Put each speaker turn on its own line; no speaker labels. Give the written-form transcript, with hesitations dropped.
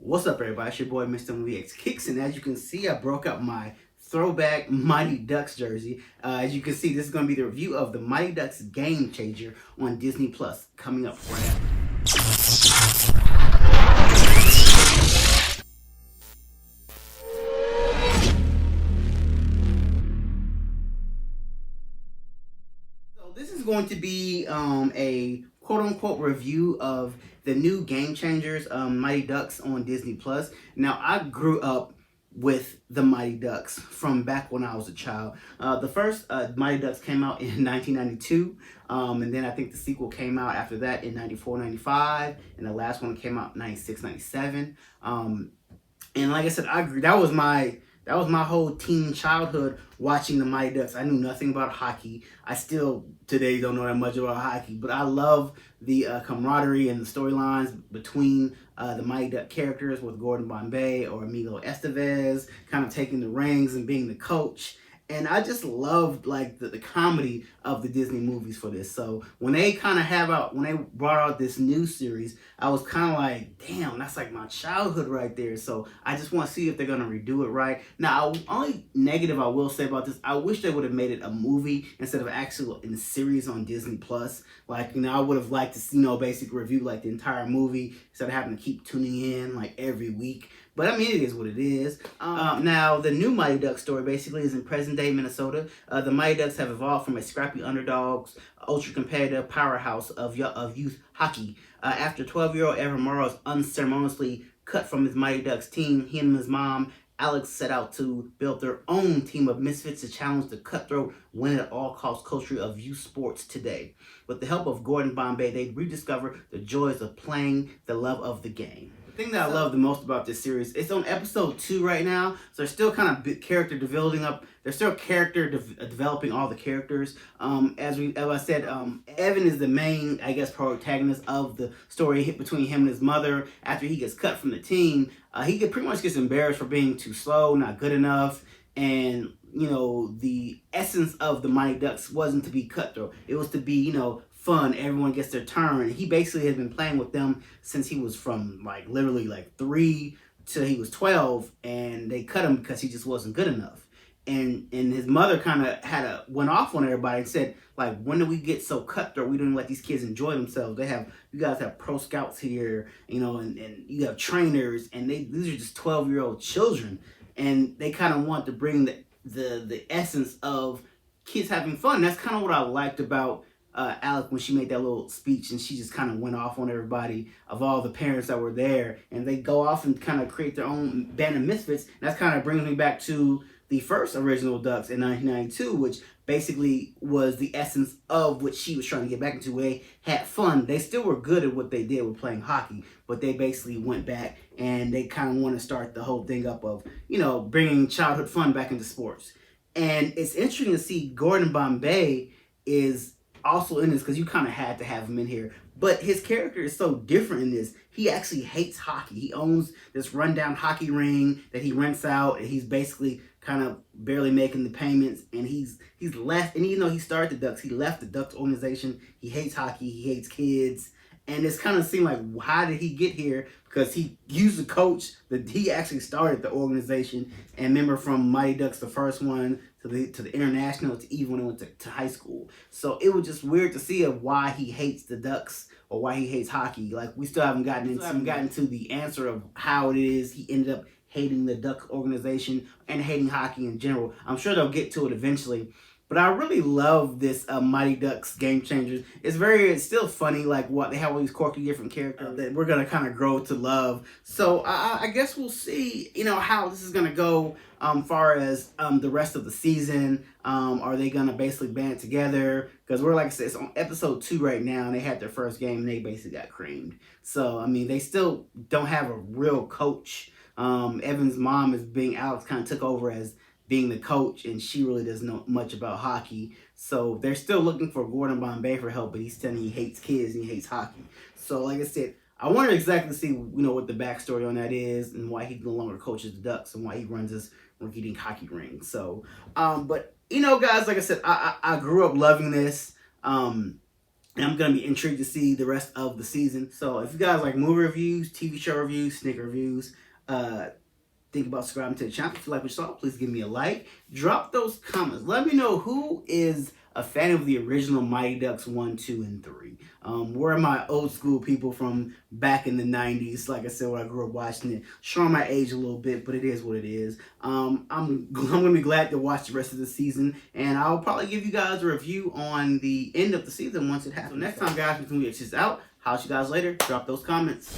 What's up, everybody? It's your boy, Mr. Movie X Kicks, and as you can see, I broke up my throwback Mighty Ducks jersey. As you can see, this is going to be the review of the Mighty Ducks Game Changer on Disney Plus, coming up right after. So this is going to be a quote-unquote review of the new Game Changers, Mighty Ducks on Disney Plus. Now, I grew up with the Mighty Ducks from back when I was a child. The first Mighty Ducks came out in 1992, and then I think the sequel came out after that in 94, 95, and the last one came out 96, 97. And like I said, I agree. That was my whole teen childhood watching the Mighty Ducks. I knew nothing about hockey. I still today don't know that much about hockey, but I love the camaraderie and the storylines between the Mighty Duck characters with Gordon Bombay or Emilio Estevez kind of taking the reins and being the coach. And I just loved like the comedy of the Disney movies for this. So when they brought out this new series, I was kind of like, damn, that's like my childhood right there. So I just want to see if they're gonna redo it right. Now, only negative I will say about this, I wish they would have made it a movie instead of actually in a series on Disney Plus. Like, I would have liked to see, basic review like the entire movie instead of having to keep tuning in like every week. But I mean, it is what it is. Now, the new Mighty Ducks story basically is in present-day Minnesota. The Mighty Ducks have evolved from a scrappy underdogs, ultra-competitive powerhouse of youth hockey. After 12-year-old Evan Morrow is unceremoniously cut from his Mighty Ducks team, he and his mom, Alex, set out to build their own team of misfits to challenge the cutthroat, win-at-all-cost culture of youth sports today. With the help of Gordon Bombay, they rediscover the joys of playing, the love of the game. The thing that I love the most about this series, it's on episode 2 right now, so they're still kind of character developing up. They're still developing all the characters. As I said, Evan is the main, I guess, protagonist of the story between him and his mother. After he gets cut from the team, he pretty much gets embarrassed for being too slow, not good enough, and the essence of the Mighty Ducks wasn't to be cutthroat. It was to be, fun. Everyone gets their turn. He basically has been playing with them since he was from literally 3 till he was 12, and they cut him because he just wasn't good enough. And his mother kind of went off on everybody and said, when do we get so cutthroat? We don't let these kids enjoy themselves. You guys have pro scouts here, and you have trainers, and these are just 12-year-old children, and they kind of want to bring the essence of kids having fun. That's kind of what I liked about Alec when she made that little speech, and she just kind of went off on everybody of all the parents that were there, and they go off and kind of create their own band of misfits. And that's kind of brings me back to the first original Ducks in 1992, which basically was the essence of what she was trying to get back into. Where they had fun. They still were good at what they did with playing hockey, but they basically went back and they kind of want to start the whole thing up of, bringing childhood fun back into sports. And it's interesting to see Gordon Bombay is also in this because you kind of had to have him in here. But his character is so different in this. He actually hates hockey. He owns this rundown hockey ring that he rents out, and he's basically kind of barely making the payments. And he's left. And even though he started the Ducks, he left the Ducks organization. He hates hockey. He hates kids. And it's kind of seemed like, how did he get here? Because he used the coach that he actually started the organization. And remember, from Mighty Ducks, the first one, to the international, to even when he went to high school. So it was just weird to see of why he hates the Ducks or why he hates hockey. We still haven't gotten to the answer of how it is he ended up hating the Duck organization and hating hockey in general. I'm sure they'll get to it eventually. But I really love this Mighty Ducks Game Changers. It's still funny, what they have all these quirky different characters that we're gonna kind of grow to love. So I guess we'll see, how this is gonna go far as the rest of the season. Are they gonna basically band together? Because we're, like I said, it's on episode 2 right now, and they had their first game and they basically got creamed. So I mean, they still don't have a real coach. Evan's mom Alex kind of took over as being the coach, and she really doesn't know much about hockey. So they're still looking for Gordon Bombay for help, but he's telling he hates kids and he hates hockey. So like I said, I want to exactly see what the backstory on that is and why he no longer coaches the Ducks and why he runs his rinky-dink hockey ring. So, but guys, like I said, I grew up loving this. And I'm going to be intrigued to see the rest of the season. So if you guys like movie reviews, TV show reviews, sneaker reviews, think about subscribing to the channel. If you like what you saw, please give me a like. Drop those comments. Let me know who is a fan of the original Mighty Ducks 1, 2, and 3. Where are my old school people from back in the 90s? Like I said, when I grew up watching it. Showing my age a little bit, but it is what it is. I'm going to be glad to watch the rest of the season. And I'll probably give you guys a review on the end of the season once it happens. So next time, guys, we're going to get this out. I'll see you guys later. Drop those comments.